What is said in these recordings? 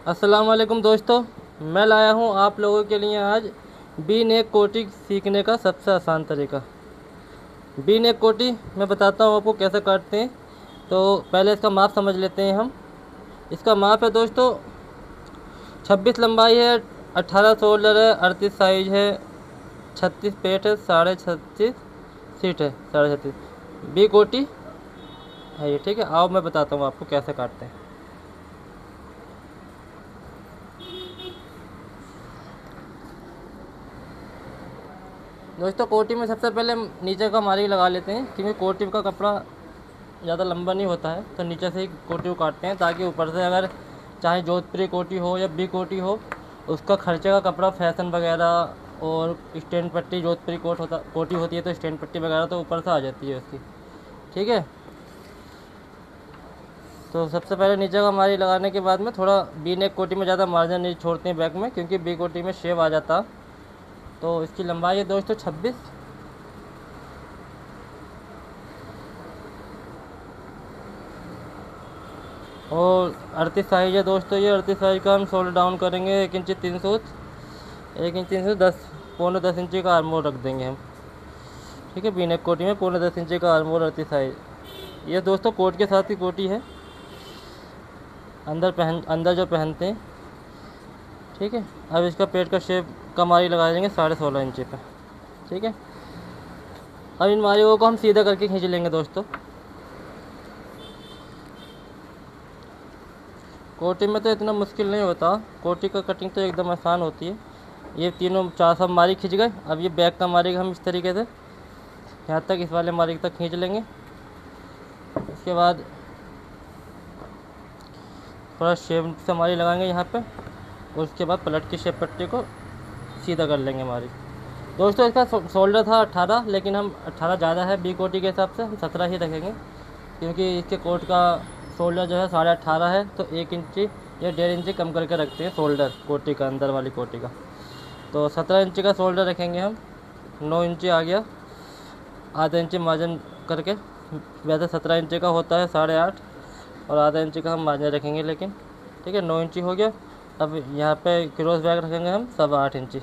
अस्सलाम वालेकुम दोस्तों, मैं लाया हूँ आप लोगों के लिए आज बी नेक कोटी सीखने का सबसे आसान तरीका। बी नेक कोटी मैं बताता हूँ आपको कैसे काटते हैं। तो पहले इसका माप समझ लेते हैं हम। इसका माप है दोस्तों 26 लंबाई है, 18 शोल्डर है, 38 साइज है, 36 पेट है, 36.5 सीट है, 36.5 बी कोटी है ये। ठीक है, आओ मैं बताता हूँ आपको कैसे काटते हैं। दोस्तों कोटी में सबसे पहले हम नीचे का मारी लगा लेते हैं, क्योंकि कोटी का कपड़ा ज़्यादा लंबा नहीं होता है, तो नीचे से ही कोटी को काटते हैं, ताकि ऊपर से अगर चाहे जोधपुरी कोटी हो या बी कोटी हो, उसका खर्चे का कपड़ा फैशन वगैरह और स्टैंड पट्टी, जोधपुरी कोटी होती है तो स्टैंड पट्टी वगैरह तो ऊपर से आ जाती है उसकी। ठीक है, तो सबसे पहले नीचे का मारी लगाने के बाद में थोड़ा बी नेक कोटी में ज़्यादा मार्जिन नहीं छोड़ते हैं बैक में, क्योंकि बी कोटी में शेव आ जाता। तो इसकी लंबाई है दोस्तों 26 और 38 साइज है दोस्तों ये। 38 साइज का हम शोल्डर डाउन करेंगे 1 इंची 3 सूत, 1 इंच 3 सूत 10 पौने 10 इंची का आर्मोल रख देंगे हम। ठीक है, बीनेक कोटी में पौने 10 इंची का आर्मोल 38 साइज। ये दोस्तों कोट के साथ की कोटी है, अंदर जो पहनते हैं। ठीक है, अब इसका पेट का शेप का मारी लगा देंगे 16.5 इंची पे। ठीक है, अब इन मारियों को हम सीधा करके खींच लेंगे दोस्तों। कोटी में तो इतना मुश्किल नहीं होता, कोटी का कटिंग तो एकदम आसान होती है। ये तीनों 4 सब मारी खींच गए। अब ये बैक का मारी हम इस तरीके से यहाँ तक, इस वाले मारी तक खींच लेंगे। इसके बाद थोड़ा शेप से मारी लगाएंगे यहाँ पे, और उसके बाद पलट की शेप पट्टी को सीधा कर लेंगे मारी। दोस्तों इसका शोल्डर था 18, लेकिन हम 18 ज़्यादा है बी कोटी के हिसाब से, हम 17 ही रखेंगे, क्योंकि इसके कोट का शोल्डर जो है 18.5 है, तो 1 इंची या 1.5 इंची कम करके रखते हैं शोल्डर कोटी का, अंदर वाली कोटी का। तो 17 इंची का शोल्डर रखेंगे हम। 9 इंची आ गया, आधा इंची मार्जिन करके। वैसे 17 इंची का होता है 8.5, और आधा इंची का हम मार्जिन रखेंगे लेकिन। ठीक है, 9 इंची हो गया। अब यहाँ पे क्रॉस बैक रखेंगे हम 8.25 इंची।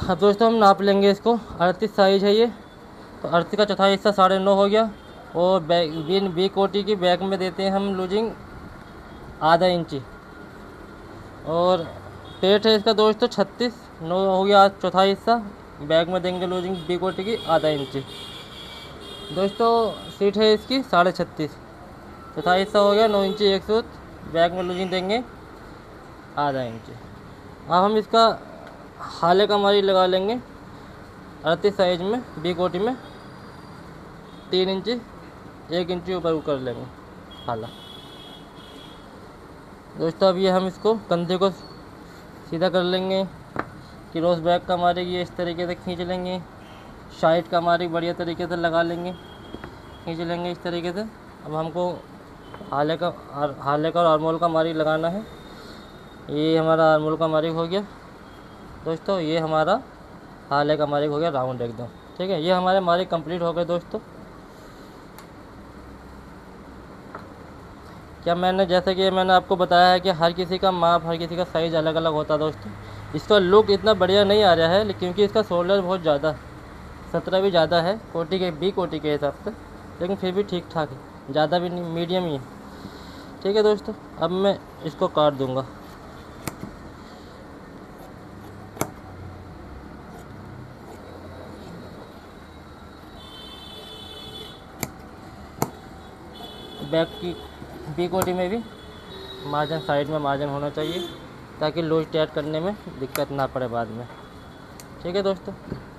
अब दोस्तों हम नाप लेंगे इसको, 38 साइज है ये, तो 38 का चौथाई हिस्सा 9.5 हो गया। और बी कोटी की बैक में देते हैं हम लूजिंग आधा इंची, और पेट है इसका दोस्तों 36, 9 हो गया चौथाई हिस्सा, बैक में देंगे लूजिंग बी कोटी की आधा इंची। दोस्तों सीट है इसकी 36.5, चौथाई हिस्सा हो गया 9 इंची 1 सूत, बैक में लूजिंग देंगे आधा इंची। अब हम इसका हाले का मारी लगा लेंगे 38 साइज में बी कोटी में, 3 इंची 1 इंची ऊपर कर लेंगे हाला। दोस्तों अब ये हम इसको कंधे को सीधा कर लेंगे। क्रॉस बैक का मारी ये इस तरीके से खींच लेंगे, साइड का मारी बढ़िया तरीके से लगा लेंगे, खींच लेंगे इस तरीके से। अब हमको हाले का और आर्मोल का मारी लगाना है। ये हमारा आर्मोल का मारी हो गया दोस्तों, ये हमारा हाले का मारी हो गया राउंड एकदम। ठीक है, ये हमारे मारी कंप्लीट हो गए दोस्तों। क्या मैंने जैसे कि मैंने आपको बताया है कि हर किसी का माप, हर किसी का साइज़ अलग अलग होता है दोस्तों। इसका लुक इतना बढ़िया नहीं आ रहा है क्योंकि इसका शोल्डर बहुत ज़्यादा, 17 भी ज़्यादा है कोटी के, बी कोटी के हिसाब से, लेकिन फिर भी ठीक ठाक है, ज़्यादा भी नहीं, मीडियम ही है। ठीक है दोस्तों, अब मैं इसको काट दूँगा। बैक की बी कोटी में भी मार्जिन, साइड में मार्जिन होना चाहिए, ताकि लूज टाइट करने में दिक्कत ना पड़े बाद में। ठीक है दोस्तों,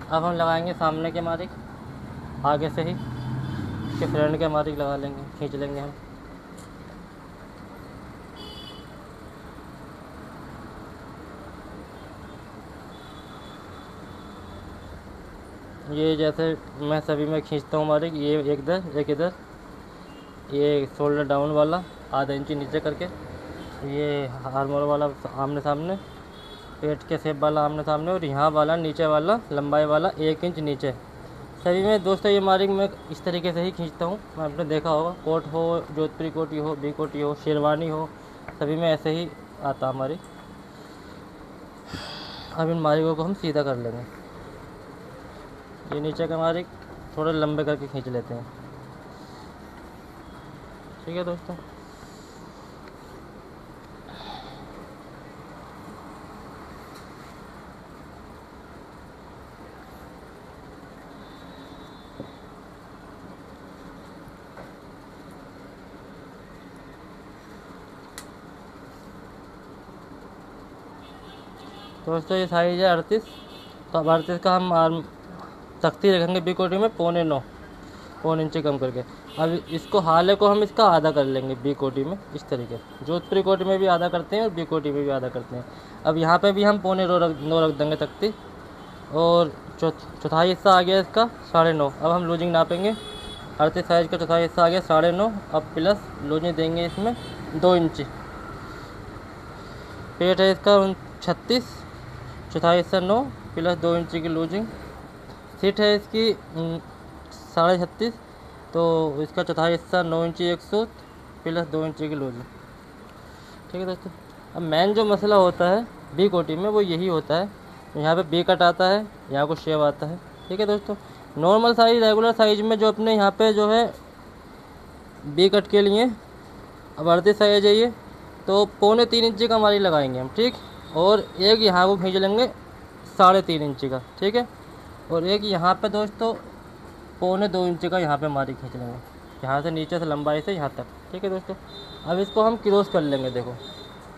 अब हम लगाएंगे सामने के मारिक, आगे से ही इसके फ्रंट के मारिक लगा लेंगे, खींच लेंगे हम। ये जैसे मैं सभी में खींचता हूँ मारिक, ये एक इधर, ये शोल्डर डाउन वाला आधा इंची नीचे करके, ये आर्मोल वाला आमने सामने, पेट के शेप वाला आमने सामने, और यहाँ वाला नीचे वाला लंबाई वाला 1 इंच नीचे सभी में दोस्तों ये मार्किंग मैं इस तरीके से ही खींचता हूँ। मैं आपने देखा होगा, कोट हो, जोधपुरी कोटी हो, बी कोटी हो, शेरवानी हो, सभी में ऐसे ही आता हमारी। अब इन मार्किंगों को हम सीधा कर लेंगे। ये नीचे का मार्किंग थोड़े लंबे करके खींच लेते हैं। ठीक है दोस्तों। दोस्तों ये साइज है 38, तो अब 38 का हम आर्म तख्ती रखेंगे बी कोटी में 9.5 इंची कम करके। अब इसको हाले को हम इसका आधा कर लेंगे बी कोटी में इस तरीके। जोधपुरी कोटी में भी आधा करते हैं और बी कोटी में भी आधा करते हैं। अब यहाँ पे भी हम 9.5 रख देंगे तख्ती, और चौथाई हिस्सा आ गया इसका 9.5। अब हम लूजिंग नापेंगे। 38 साइज का चौथाई हिस्सा आ गया 9.5। अब प्लस लूजिंग देंगे इसमें 2 इंची। पेट है इसका 36, चौथाई हिस्सा 9 प्लस 2 इंची की लूजिंग। सीट है इसकी 36.5, तो इसका चौथाई हिस्सा 9 इंची 1 सूत प्लस 2 इंची की लूजिंग। ठीक है दोस्तों। अब मेन जो मसला होता है बी कोटी में वो यही होता है, यहाँ पे बी कट आता है, यहाँ को शेव आता है। ठीक है दोस्तों। नॉर्मल साइज, रेगुलर साइज में जो अपने यहाँ पे जो है बी कट के लिए, अब 38 साइज है ये, तो 3.25 इंची का हमारी लगाएंगे हम। ठीक, और एक यहाँ को खींच लेंगे 3.5 इंची का। ठीक है, और एक यहाँ पे दोस्तों 2.25 इंची का यहाँ पे हमारी खींच लेंगे, यहाँ से नीचे से लंबाई से यहाँ तक। ठीक है दोस्तों। अब इसको हम क्रॉस कर लेंगे। देखो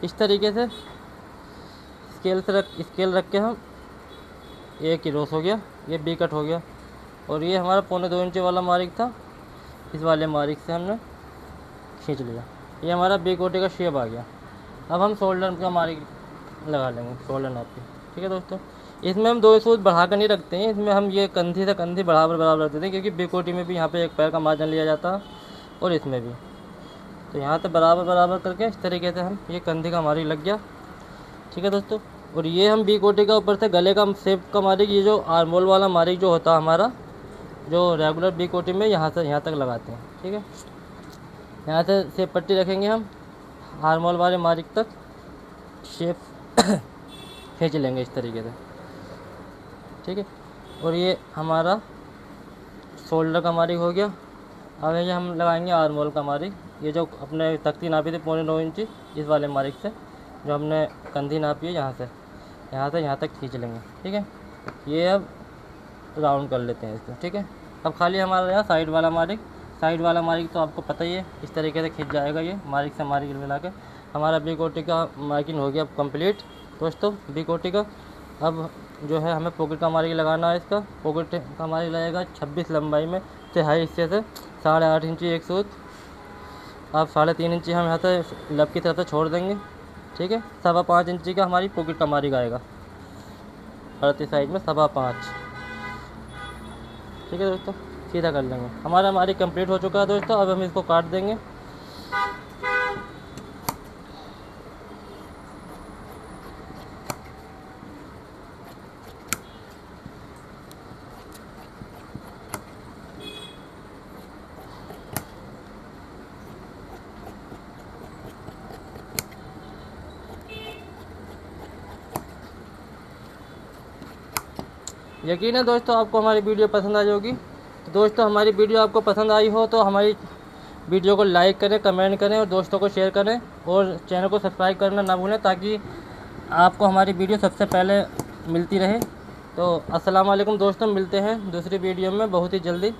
इस तरीके से स्केल रख के हम, ये क्रॉस हो गया, ये बी कट हो गया, और ये हमारा 2.25 इंची वाला मार्क था, इस वाले मार्क से हमने खींच लिया। ये हमारा बी कोटी का शेप आ गया। अब हम शोल्डर का मार्क लगा लेंगे, शोल्डर नाप के। ठीक है दोस्तों। इसमें हम 2 सूत बढ़ा कर नहीं रखते हैं, इसमें हम ये कंधी से कंधी बराबर रख देते हैं, क्योंकि बी कोटी में भी यहाँ पे एक पैर का मार्जिन लिया जाता है और इसमें भी, तो यहाँ से बराबर करके इस तरीके से हम, ये कंधी का मार्क लग गया। ठीक है दोस्तों। और ये हम बी कोटी का ऊपर से गले का शेप का मार्क, ये जो आर्मोल वाला मार्क जो होता है हमारा, जो रेगुलर बी कोटी में यहाँ से यहाँ तक लगाते हैं। ठीक है, यहाँ से शेप पट्टी रखेंगे हम, आर्मोल वाले मार्क तक शेप खींच लेंगे इस तरीके से। ठीक है, और ये हमारा शोल्डर का मार्क हो गया। अब ये हम लगाएंगे आर्मोल का मार्क, ये जो अपने तख्ती नापी थी 9.25 इंची, इस वाले मार्क से जो हमने कंधी नापी है यहाँ से यहाँ तक खींच लेंगे। ठीक है, ये अब राउंड कर लेते हैं इसको। ठीक है, अब खाली हमारा यहाँ साइड वाला मार्क तो आपको पता ही है, इस तरीके से खींच जाएगा। ये मार्क से मार्क मिला के हमारा बी कोटी का मार्किंग हो गया अब कंप्लीट दोस्तों, बी कोटी का। अब जो है हमें पॉकेट का मार्क लगाना है। इसका पॉकेट का मार्क लगेगा 26 लंबाई में, तिहाई हिस्से से 8.5 इंची 1 सूत। अब 3.5 इंची हम यहाँ से लब की तरफ से छोड़ देंगे। ठीक है, 5.25 इंची का हमारी पॉकेट का मार्क आएगा, 38 साइज में 5.25। ठीक है दोस्तों, सीधा कर लेंगे। हमारा मार्क कंप्लीट हो चुका है दोस्तों। अब हम इसको काट देंगे। यकीन है दोस्तों आपको हमारी वीडियो पसंद आई होगी। तो दोस्तों हमारी वीडियो आपको पसंद आई हो तो हमारी वीडियो को लाइक करें, कमेंट करें और दोस्तों को शेयर करें, और चैनल को सब्सक्राइब करना ना भूलें, ताकि आपको हमारी वीडियो सबसे पहले मिलती रहे। तो अस्सलाम वालेकुम दोस्तों, मिलते हैं दूसरी वीडियो में बहुत ही जल्दी।